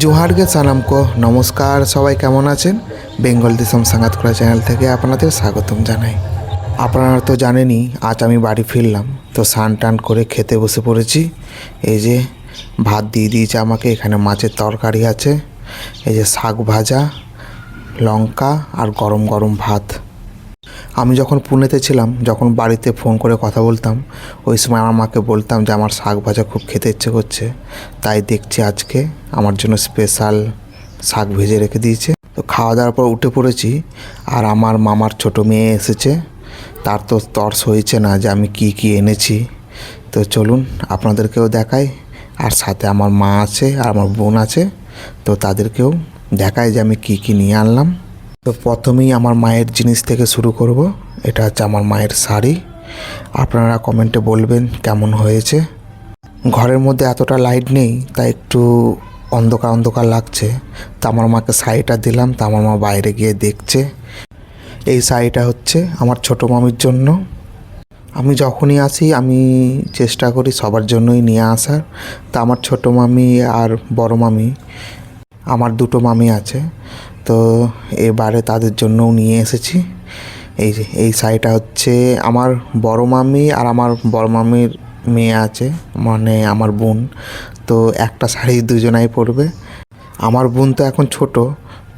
জোহার গে সালামকো নমস্কার। সবাই কেমন আছেন? বেঙ্গল দিশম সাঙ্গাত করা চ্যানেল থেকে আপনাদের স্বাগতম জানাই। আপনারা তো জানেনই আজ আমি বাড়ি ফিরলাম, তো স্নান টান করে খেতে বসে পড়েছি। এই যে ভাত দিয়ে দিয়েছে আমাকে, এখানে মাছের তরকারি আছে, এই যে শাক ভাজা, লঙ্কা আর গরম গরম ভাত। আমি যখন পুনেতে ছিলাম, যখন বাড়িতে ফোন করে কথা বলতাম, ওই সময় আমার মাকে বলতাম যে আমার শাক ভাজা খুব খেতে ইচ্ছে করছে, তাই দেখছি আজকে আমার জন্য স্পেশাল শাক ভেজে রেখে দিয়েছে। তো খাওয়া দাওয়ার পর উঠে পড়েছি, আর আমার মামার ছোট মেয়ে এসেছে, তার তো তর্স হয়েছে না যে আমি কি কি এনেছি। তো চলুন আপনাদেরকেও দেখাই, আর সাথে আমার মা আছে আর আমার বোন আছে, তো তাদেরকেও দেখাই যে আমি কি কি নিয়ে আনলাম। তো প্রথমেই আমার মায়ের জিনিস থেকে শুরু করব। এটা হচ্ছে আমার মায়ের শাড়ি। আপনারা কমেন্টে বলবেন কেমন হয়েছে। ঘরের মধ্যে এতটা লাইট নেই, তাই একটু অন্ধকার অন্ধকার লাগছে। তা আমার মাকে শাড়িটা দিলাম, তা আমার মা বাইরে গিয়ে দেখছে। এই শাড়িটা হচ্ছে আমার ছোটো মামির জন্য। আমি যখনই আসি আমি চেষ্টা করি সবার জন্যই নিয়ে আসার। তা আমার ছোটো মামি আর বড় মামি, আমার দুটো মামি আছে, তো এবারে তাদের জন্যও নিয়ে এসেছি। এই যে এই শাড়িটা হচ্ছে আমার বড় মামি আর আমার বড় মামির মেয়ে আছে, মানে আমার বোন, তো একটা শাড়ি দুজনাই পরবে। আমার বোন তো এখন ছোট,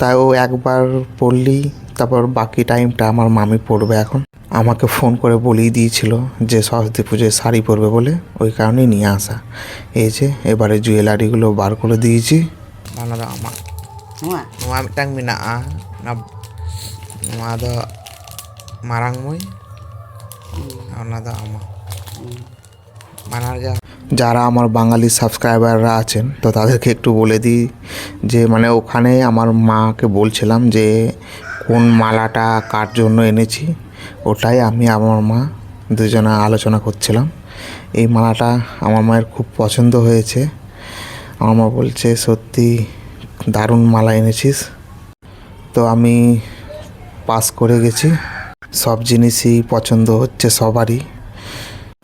তাই ও একবার পরলেই তারপর বাকি টাইমটা আমার মামি পরবে। এখন আমাকে ফোন করে বলেই দিয়েছিল যে সরস্বতী পুজোয় শাড়ি পরবে বলে, ওই কারণেই নিয়ে আসা। এই যে এবারে জুয়েলারিগুলো বার করে দিয়েছি। বানাদা আমার nua mitang minaa na nua do marang moi ona do ama মানার যা। যারা আমার বাঙালি সাবস্ক্রাইবাররা আছেন, তো তাদেরকে একটু বলে দিই যে মানে ওখানে আমার মাকে বলছিলাম যে কোন মালাটা কার জন্য এনেছি, ওটাই আমি আমার মা দুজনে আলোচনা করছিলাম। এই মালাটা আমার মায়ের খুব পছন্দ হয়েছে। আমার মা বলছে সত্যি দারুণ মালা এনেছিস। তো আমি পাস করে গেছি। সব জিনিসই পছন্দ হচ্ছে সবারই,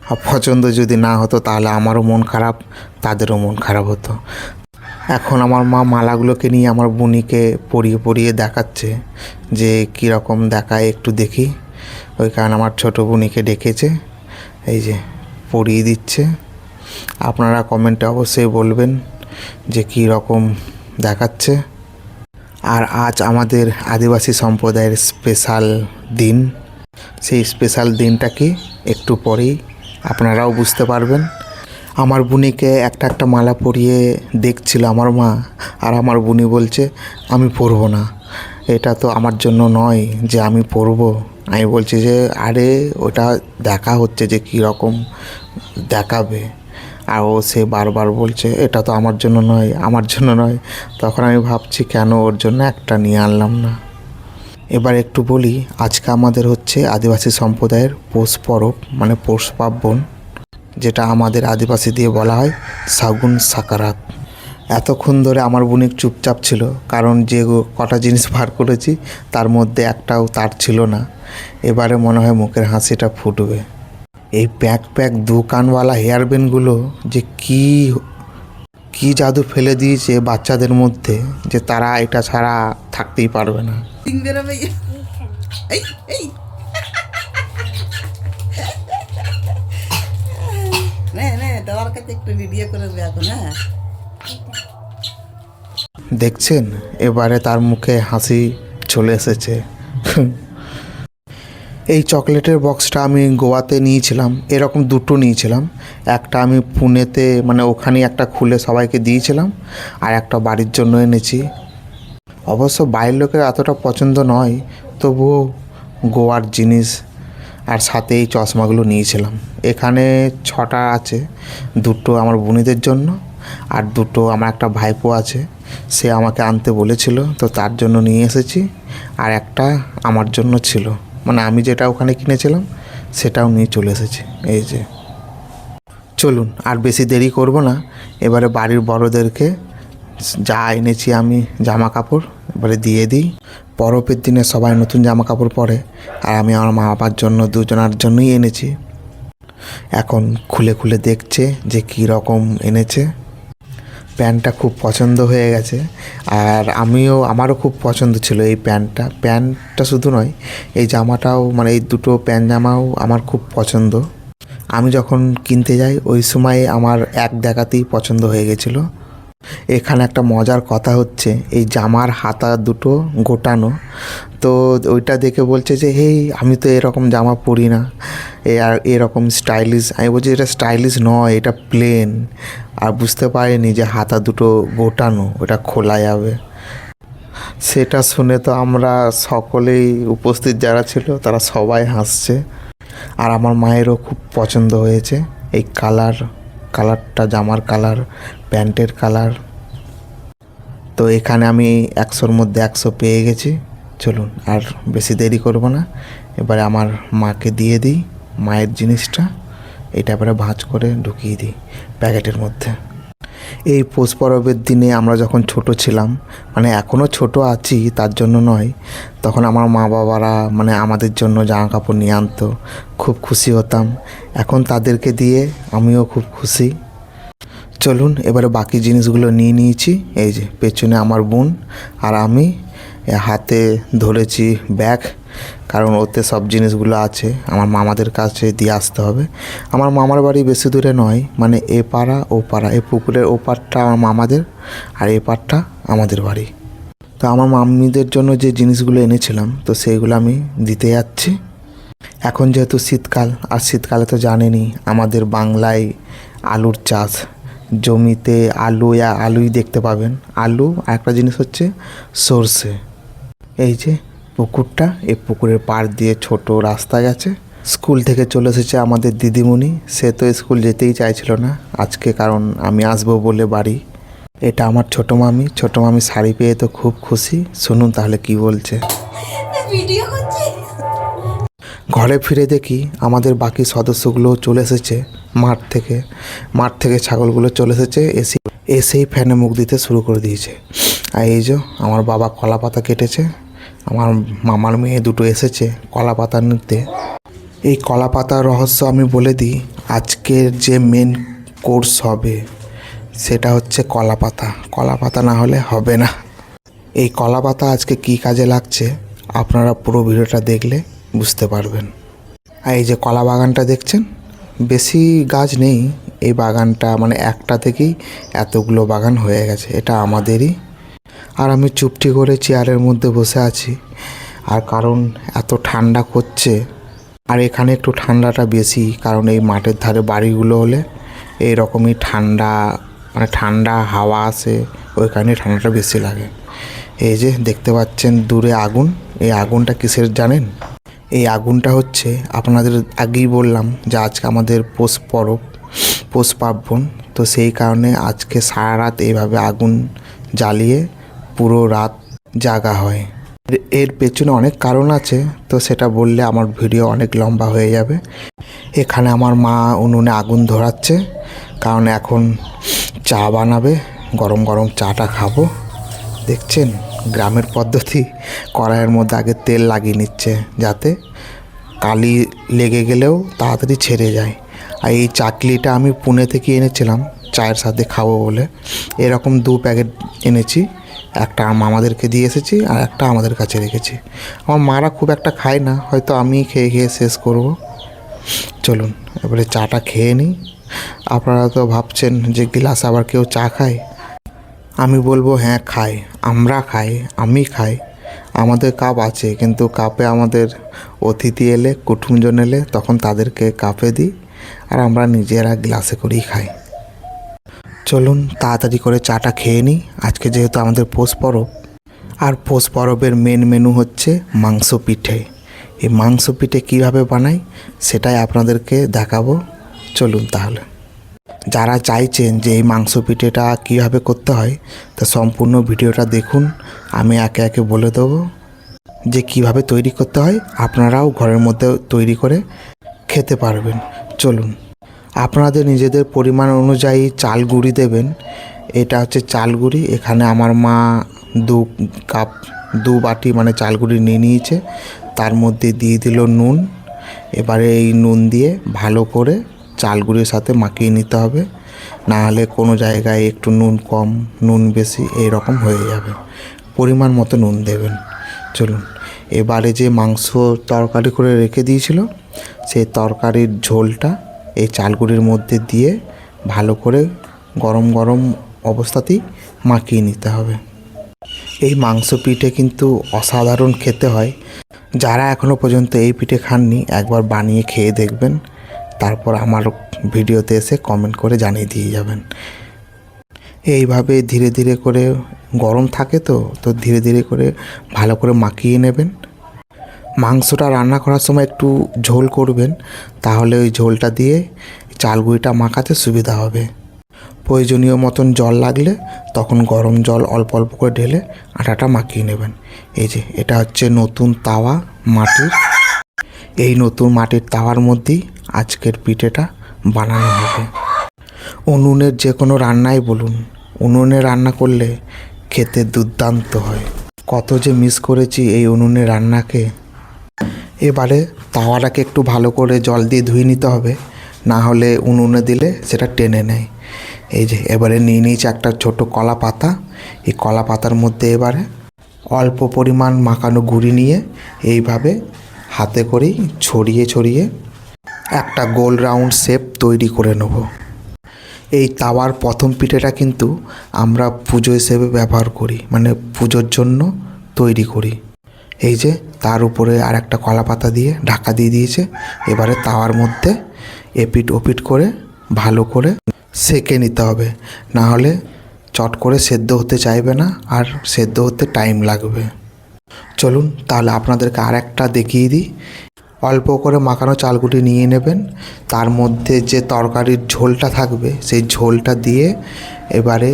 আর পছন্দ যদি না হতো তাহলে আমারও মন খারাপ, তাদেরও মন খারাপ হতো। এখন আমার মা মালাগুলোকে নিয়ে আমার বুনিকে পরিয়ে পরিয়ে দেখাচ্ছে যে কীরকম দেখায় একটু দেখি। ওই কারণে আমার ছোটো বুনিকে ডেকেছে, এই যে পরিয়ে দিচ্ছে। আপনারা কমেন্টে অবশ্যই বলবেন যে কী রকম দেখাচ্ছে। আর আজ আমাদের আদিবাসী সম্প্রদায়ের স্পেশাল দিন। সেই স্পেশাল দিনটা কি একটু পরেই আপনারাও বুঝতে পারবেন। আমার বুনিকে একটা একটা মালা পরিয়ে দেখছিল আমার মা, আর আমার বুনি বলছে আমি পরবো না, এটা তো আমার জন্য নয় যে আমি পরবো। আমি বলছি যে আরে ওটা দেখা হচ্ছে যে কী রকম দেখাবে, আর ও সে বারবার বলছে এটা তো আমার জন্য নয়, আমার জন্য নয়। তখন আমি ভাবছি কেন ওর জন্য একটা নিয়ে আনলাম না। এবার একটু বলি, আজকে আমাদের হচ্ছে আদিবাসী সম্প্রদায়ের পৌষ পরব, মানে পৌষ পার্বণ, যেটা আমাদের আদিবাসী দিয়ে বলা হয় সাগুন সাকারাত। এতক্ষণ ধরে আমার বোনিক চুপচাপ ছিল, কারণ যে কটা জিনিস বার করেছি তার মধ্যে একটাও তার ছিল না। এবারে মনে হয় মুখের হাসিটা ফুটবে। এই প্যাক প্যাক দোকানওয়ালা হেয়ার ব্যান্ডগুলো যে কি জাদু ফেলে দিয়েছে বাচ্চাদের মধ্যে, যে তারা এটা ছাড়া থাকতেই পারবে না। দেখছেন এবারে তার মুখে হাসি চলে এসেছে। এই চকলেটের বক্সটা আমি গোয়াতে নিয়েছিলাম, এরকম দুটো নিয়েছিলাম। একটা আমি পুনেতে মানে ওখানেই একটা খুলে সবাইকে দিয়েছিলাম, আর একটা বাড়ির জন্য এনেছি। অবশ্য বাইরের লোকের এতটা পছন্দ নয়, তবুও গোয়ার জিনিস। আর সাথে এই চশমাগুলো নিয়েছিলাম। এখানে 6টা আছে, দুটো আমার বোনেদের জন্য আর দুটো আমার একটা ভাইপো আছে, সে আমাকে আনতে বলেছিল, তো তার জন্য নিয়ে এসেছি। আর একটা আমার জন্য ছিল, মানে আমি যেটা ওখানে কিনেছিলাম সেটাও নিয়ে চলে এসেছি। এই যে চলুন আর বেশি দেরি করব না, এবারে বাড়ির বড়োদেরকে যা এনেছি আমি জামা কাপড় এবারে দিয়ে দিই। পরবের দিনে সবাই নতুন জামা কাপড় পরে, আর আমি আমার মা বাবার জন্য দুজনার জন্যই এনেছি। এখন খুলে খুলে দেখছে যে কী রকম এনেছে। প্যান্টটা খুব পছন্দ হয়ে গেছে। আর আমারও খুব পছন্দ ছিল এই প্যান্টটা শুধু নয়, এই জামাটাও, মানে এই দুটো প্যান্ট জামাও আমার খুব পছন্দ। আমি যখন কিনতে যাই ওই সময় আমার এক দেখাতেই পছন্দ হয়ে গেছিলো। এখানে একটা মজার কথা হচ্ছে, এই জামার হাতা দুটো গোটানো, তো ওইটা দেখে বলছে যে হেই আমি তো এরকম জামা পরি না, আর এরকম স্টাইলিশ। আমি বলছি এটা স্টাইলিশ নয়, এটা প্লেন। আর বুঝতে পারিনি যে হাতা দুটো গোটানো, ওটা খোলা যাবে। সেটা শুনে তো আমরা সকলেই, উপস্থিত যারা ছিল তারা সবাই হাসছে। আর আমার মায়েরও খুব পছন্দ হয়েছে এই কালারটা, জামার কালার, প্যান্টের কালার। তো এখানে আমি 100-র মধ্যে 100 পেয়ে গেছি। চলুন আর বেশি দেরি করব না, এবারে আমার মাকে দিয়ে দিই মায়ের জিনিসটা। এটা এবারে ভাঁজ করে ঢুকিয়ে দিই প্যাকেটের মধ্যে। এই পৌষ পরবের দিনে আমরা যখন ছোট ছিলাম, মানে এখনও ছোট আছি তার জন্য নয়, তখন আমার মা বাবারা মানে আমাদের জন্য জামা কাপড় নিয়ে আনতো, খুব খুশি হতাম। এখন তাদেরকে দিয়ে আমিও খুব খুশি। চলুন এবারে বাকি জিনিসগুলো নিয়ে নিয়েছি। এই যে পেছনে আমার বোন আর আমি হাতে ধরেছি ব্যাগ, কারণ ওতে সব জিনিসগুলো আছে, আমার মামাদের কাছে দিয়ে আসতে হবে। আমার মামার বাড়ি বেশি দূরে নয়, মানে এ পাড়া ও পাড়া, এই পুকুরের ও পাড়টা আমার মামাদের আর এ পাড়টা আমাদের বাড়ি। তো আমার মাম্মিদের জন্য যে জিনিসগুলো এনেছিলাম তো সেইগুলো আমি দিতে যাচ্ছি। এখন যেহেতু শীতকাল, আর শীতকালে তো জানেনই আমাদের বাংলায় আলুর চাষ, জমিতে আলুই দেখতে পাবেন, আলু। আর একটা জিনিস হচ্ছে সর্ষে। এই যে পুকুরটা, এই পুকুরের পাড় দিয়ে ছোট রাস্তা গেছে। স্কুল থেকে চলে এসেছে আমাদের দিদিমণি, সে তো স্কুল যেতেই চাইছিল না আজকে, কারণ আমি আসবো বলে বাড়ি। এটা আমার ছোটো মামি শাড়ি পেয়ে তো খুব খুশি। শুনুন তাহলে কি বলছে। ভিডিও করছি। ঘরে ফিরে দেখি আমাদের বাকি সদস্যগুলো চলে এসেছে মাঠ থেকে ছাগলগুলো চলে এসেছে, এসেই ফ্যানে মুখ দিতে শুরু করে দিয়েছে। আর এই যে আমার বাবা কলা পাতা কেটেছে, আমার মামার মেয়ে দুটো এসেছে কলা পাতা নিতে। এই কলা পাতার রহস্য আমি বলে দিই, আজকের যে মেন কোর্স হবে সেটা হচ্ছে কলা পাতা না হলে হবে না। এই কলা পাতা আজকে কী কাজে লাগছে আপনারা পুরো ভিডিওটা দেখলে বুঝতে পারবেন। আর এই যে কলা বাগানটা দেখছেন, বেশি গাছ নেই এই বাগানটা, মানে একটা থেকেই এতগুলো বাগান হয়ে গেছে, এটা আমাদেরই। আর আমি চুপটি করে চেয়ারের মধ্যে বসে আছি, আর কারণ এত ঠান্ডা করছে, আর এখানে একটু ঠান্ডাটা বেশি, কারণ এই মাঠের ধারে বাড়িগুলো হলে এইরকমই ঠান্ডা হাওয়া আসে, ওইখানে ঠান্ডাটা বেশি লাগে। এই যে দেখতে পাচ্ছেন দূরে আগুন, এই আগুনটা কিসের জানেন? এই আগুনটা হচ্ছে, আপনাদের আগেই বললাম যে আজকে আমাদের পৌষ পার্বণ, তো সেই কারণে আজকে সারা রাত এইভাবে আগুন জ্বালিয়ে পুরো রাত জাগা হয়। এর পেছনে অনেক কারণ আছে, তো সেটা বললে আমার ভিডিও অনেক লম্বা হয়ে যাবে। এখানে আমার মা উনুনে আগুন ধরাচ্ছে, কারণ এখন চা বানাবে, গরম গরম চাটা খাবো। দেখছেন গ্রামের পদ্ধতি, কড়াইয়ের মধ্যে আগে তেল লাগিয়ে নিচ্ছে যাতে কালি লেগে গেলেও তাড়াতাড়ি ছেড়ে যায়। আর এই চাকলিটা আমি পুনে থেকে এনেছিলাম চায়ের সাথে খাবো বলে, এরকম 2 প্যাকেট এনেছি, একটা মামাদেরকে দিয়ে এসেছি আর একটা আমাদের কাছে রেখেছি। আমার মারা খুব একটা খায় না, হয়তো আমি খেয়ে শেষ করব। চলুন এবারে চাটা খেয়ে নিই। আপনারা তো ভাবছেন যে গ্লাস আবার কেউ চা খায়, আমি বলবো হ্যাঁ খাই, আমরা খাই, আমি খাই। আমাদের কাপ আছে, কিন্তু কাপে আমাদের অতিথি এলে, কুটুমজন এলে তখন তাদেরকে কাপে দিই, আর আমরা নিজেরা গ্লাসে করেই খাই। চলুন তাড়াতাড়ি করে চাটা খেয়ে নিই, আজকে যেহেতু আমাদের পৌষ পরব। আর পৌষ পরবের মেন মেনু হচ্ছে মাংস পিঠে। এই মাংস পিঠে কীভাবে বানাই সেটাই আপনাদেরকে দেখাবো। চলুন তাহলে। যারা চাইছেন যে এই মাংস পিঠেটা কীভাবে করতে হয়, তা সম্পূর্ণ ভিডিওটা দেখুন, আমি একে একে বলে দেবো যে কিভাবে তৈরি করতে হয়, আপনারাও ঘরের মধ্যে তৈরি করে খেতে পারবেন। চলুন, আপনাদের নিজেদের পরিমাণ অনুযায়ী চাল গুঁড়ি দেবেন। এটা হচ্ছে চাল গুঁড়ি, এখানে আমার মা 2 বাটি মানে চাল গুঁড়ি নিয়ে নিয়েছে, তার মধ্যে দিয়ে দিল নুন। এবারে এই নুন দিয়ে ভালো করে চাল গুঁড়ির সাথে মাখিয়ে নিতে হবে। না হলে কোনো জায়গায় একটু নুন কম নুন বেশি এই রকম হয়ে যাবে। পরিমাণ মতো নুন দেবেন। চলুন, এবারে যে মাংস তরকারি করে রেখে দিয়েছিল সেই তরকারির ঝোলটা এই চালগুড়ির মধ্যে দিয়ে ভালো করে গরম গরম অবস্থাতেই মাখিয়ে নিতে হবে। এই মাংস পিঠে কিন্তু অসাধারণ খেতে হয়। যারা এখনও পর্যন্ত এই পিঠে খাননি একবার বানিয়ে খেয়ে দেখবেন, তারপর আমার ভিডিওতে এসে কমেন্ট করে জানিয়ে দিয়ে যাবেন। এইভাবে ধীরে ধীরে করে গরম থাকে তো ধীরে ধীরে করে ভালো করে মাখিয়ে নেবেন। মাংসটা রান্না করার সময় একটু ঝোল করবেন, তাহলে ওই ঝোলটা দিয়ে চালগুড়িটা মাখাতে সুবিধা হবে। প্রয়োজনীয় মতন জল লাগলে তখন গরম জল অল্প অল্প করে ঢেলে আটাটা মাখিয়ে নেবেন। এই যে এটা হচ্ছে নতুন তাওয়া মাটির, এই নতুন মাটির তাওয়ার মধ্যেই আজকের পিঠেটা বানানো হবে। উনুনের যে কোনো রান্নাই বলুন, উনুনে রান্না করলে খেতে দুর্দান্ত হয়। কত যে মিস করেছি এই উনুনে রান্নাকে। এবারে তাওয়াটাকে একটু ভালো করে জল দিয়ে ধুয়ে নিতে হবে, না হলে উনুনে দিলে সেটা টেনে নেয়। এই যে এবারে নিয়ে নিয়েছি একটা ছোট কলা পাতা। এই কলা পাতার মধ্যে এবারে অল্প পরিমাণ মাখানো গুঁড়ি নিয়ে এইভাবে হাতে করেই ছড়িয়ে ছড়িয়ে একটা গোল রাউন্ড শেপ তৈরি করে নেব। এই তাওয়ার প্রথম পিঠেটা কিন্তু আমরা পুজো হিসেবে ব্যবহার করি, মানে পুজোর জন্য তৈরি করি। এই যে তার উপরে আর একটা কলা পাতা দিয়ে ঢাকা দিয়ে দিয়েছে। এবারে তাওয়ার মধ্যে এপিট ওপিট করে ভালো করে সেঁকে নিতে হবে, না হলে চট করে সেদ্ধ হতে চাইবে না আর সেদ্ধ হতে টাইম লাগবে। চলুন তাহলে আপনাদেরকে আর একটা দেখিয়ে দিই। অল্প করে মাখানো চালগুলি নিয়ে নেবেন, তার মধ্যে যে তরকারির ঝোলটা থাকবে সেই ঝোলটা দিয়ে এবারে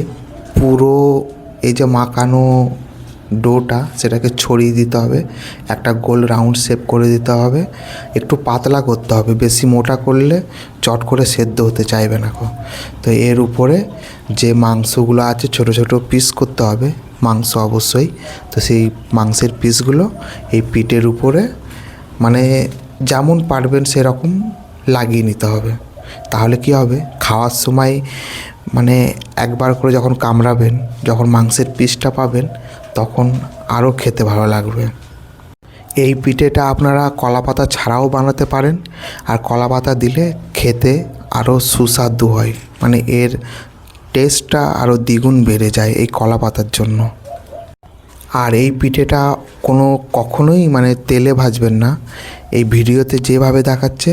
পুরো এই যে মাখানো ডোটা সেটাকে ছড়িয়ে দিতে হবে। একটা গোল রাউন্ড শেপ করে দিতে হবে, একটু পাতলা করতে হবে, বেশি মোটা করলে চট করে সেদ্ধ হতে চাইবে না। তো এর উপরে যে মাংসগুলো আছে ছোট ছোট পিস করতে হবে মাংস অবশ্যই। তো সেই মাংসের পিসগুলো এই পিঠের উপরে মানে যেমন পারবেন সেরকম লাগিয়ে নিতে হবে। তাহলে কি হবে, খাওয়ার সময় মানে একবার করে যখন কামড়াবেন, যখন মাংসের পিসটা পাবেন তখন আরও খেতে ভালো লাগবে। এই পিঠেটা আপনারা কলা পাতা ছাড়াও বানাতে পারেন, আর কলা পাতা দিলে খেতে আরও সুস্বাদু হয়, মানে এর টেস্টটা আরও দ্বিগুণ বেড়ে যায় এই কলা পাতার জন্য। আর এই পিঠেটা কখনোই মানে তেলে ভাজবেন না। এই ভিডিওতে যেভাবে দেখাচ্ছে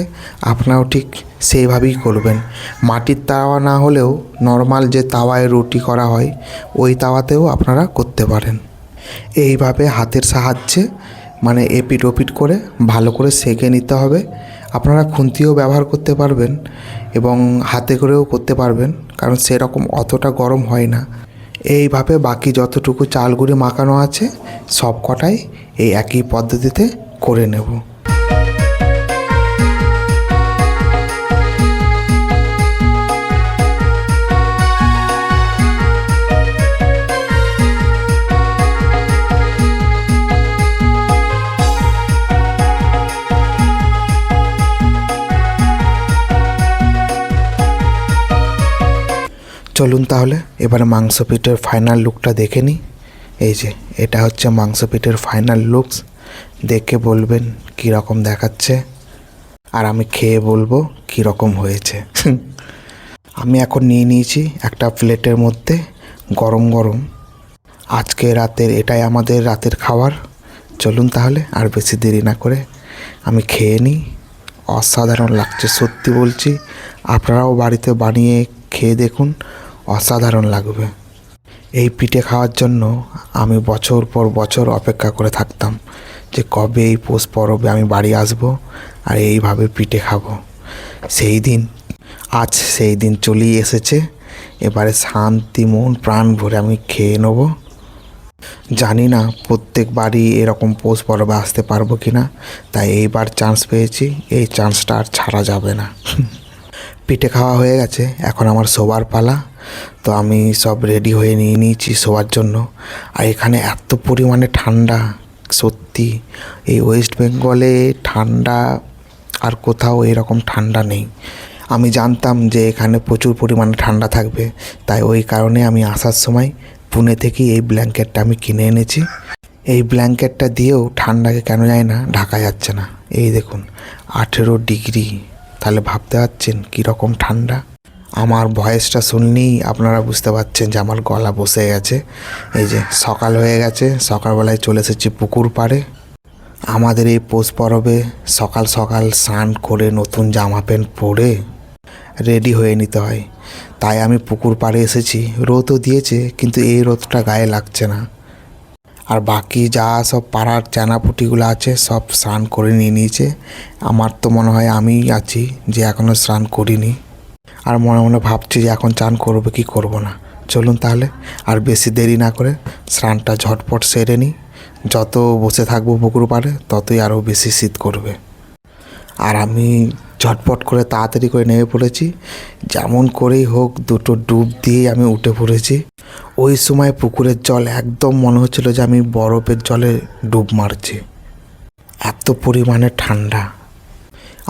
আপনারাও ঠিক সেইভাবেই করবেন। মাটির তাওয়া না হলেও নর্মাল যে তাওয়ায় রুটি করা হয় ওই তাওয়াতেও আপনারা করতে পারেন। এইভাবে হাতের সাহায্যে মানে এপিট ওপিট করে ভালো করে সেঁকে নিতে হবে। আপনারা খুন্তিও ব্যবহার করতে পারবেন এবং হাতে করেও করতে পারবেন, কারণ সেরকম অতটা গরম হয় না। এইভাবে বাকি যতটুকু চালগুড়ি মাখানো আছে সব কটাই এই একই পদ্ধতিতে করে নেব। চলুন তাহলে এবারে মাংস পিঠের ফাইনাল লুকটা দেখে নিই। এই যে এটা হচ্ছে মাংস পিঠের ফাইনাল লুকস। দেখে বলবেন কীরকম দেখাচ্ছে, আর আমি খেয়ে বলবো কীরকম হয়েছে। আমি এখন নিয়ে নিয়েছি একটা প্লেটের মধ্যে গরম গরম। আজকে রাতের এটাই আমাদের রাতের খাবার। চলুন তাহলে আর বেশি দেরি না করে আমি খেয়ে নিই। অসাধারণ লাগছে, সত্যি বলছি। আপনারাও বাড়িতে বানিয়ে খেয়ে দেখুন, অসাধারণ লাগবে। এই পিঠে খাওয়ার জন্য আমি বছর পর বছর অপেক্ষা করে থাকতাম যে কবে এই পৌষ পরবে আমি বাড়ি আসব আর এইভাবে পিঠে খাবো। আজ সেই দিন চলেই এসেছে। এবারে শান্তি মন প্রাণ ভরে আমি খেয়ে নেব। জানি না প্রত্যেকবারই এরকম পৌষ পরবে আসতে পারবো কি না, তাই এইবার চান্স পেয়েছি, এই চান্সটা আর ছাড়া যাবে না। পিঠে খাওয়া হয়ে গেছে, এখন আমার শোবার পালা। তো আমি সব রেডি হয়ে নিয়ে নিয়েছি শোয়ার জন্য। আর এখানে এত পরিমাণে ঠান্ডা, সত্যি এই ওয়েস্ট বেঙ্গলে ঠান্ডা আর কোথাও এরকম ঠান্ডা নেই। আমি জানতাম যে এখানে প্রচুর পরিমাণে ঠান্ডা থাকবে, তাই ওই কারণে আমি আসার সময় পুনে থেকে এই ব্ল্যাঙ্কেটটা আমি কিনে এনেছি। এই ব্ল্যাঙ্কেটটা দিয়েও ঠান্ডাকে কেন যায় না ঢাকা যাচ্ছে না। এই দেখুন 18 ডিগ্রি, তাহলে ভাবতে পারছেন কীরকম ঠান্ডা। আমার ভয়েসটা শুনলেই আপনারা বুঝতে পারছেন যে আমার গলা বসে গেছে। এই যে সকাল হয়ে গেছে, সকালবেলায় চলে এসেছি পুকুর পাড়ে। আমাদের এই পৌষ পরবে সকাল সকাল স্নান করে নতুন জামা প্যান্ট পরে রেডি হয়ে নিতে হয়, তাই আমি পুকুর পাড়ে এসেছি। রোদও দিয়েছে কিন্তু এই রোদটা গায়ে লাগছে না। আর বাকি যা সব পাড়ার চানাপুটিগুলো আছে সব স্নান করে নিয়ে নিয়েছে। আমার তো মনে হয় আমিই আছি যে এখনও স্নান করিনি, আর মনে মনে ভাবছি যে এখন চান করবো কি করব না। চলুন তাহলে আর বেশি দেরি না করে স্নানটা ঝটপট সেরে নিই। যত বসে থাকবো পুকুর পাড়ে ততই আরও বেশি শীত করবে। আর আমি ঝটপট করে তাড়াতাড়ি করে নেমে পড়েছি। যেমন করেই হোক দুটো ডুব দিয়ে আমি উঠে পড়েছি। ওই সময় পুকুরের জল একদম মনে হচ্ছিল যে আমি বরফের জলে ডুব মারছি, এত পরিমাণে ঠান্ডা।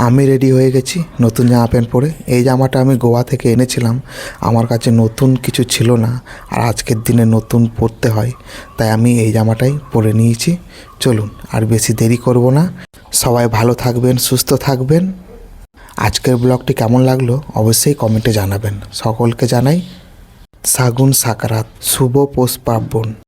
আমি রেডি হয়ে গেছি নতুন জামা প্যান্ট পরে। এই জামাটা আমি গোয়া থেকে এনেছিলাম, আমার কাছে নতুন কিছু ছিল না, আর আজকের দিনে নতুন পরতে হয়, তাই আমি এই জামাটাই পরে নিয়েছি। চলুন আর বেশি দেরি করব না। সবাই ভালো থাকবেন, সুস্থ থাকবেন। আজকের ব্লগটি কেমন লাগলো অবশ্যই কমেন্টে জানাবেন। সকলকে জানাই শাগুন সাকারাত, শুভ পৌষ পার্বণ।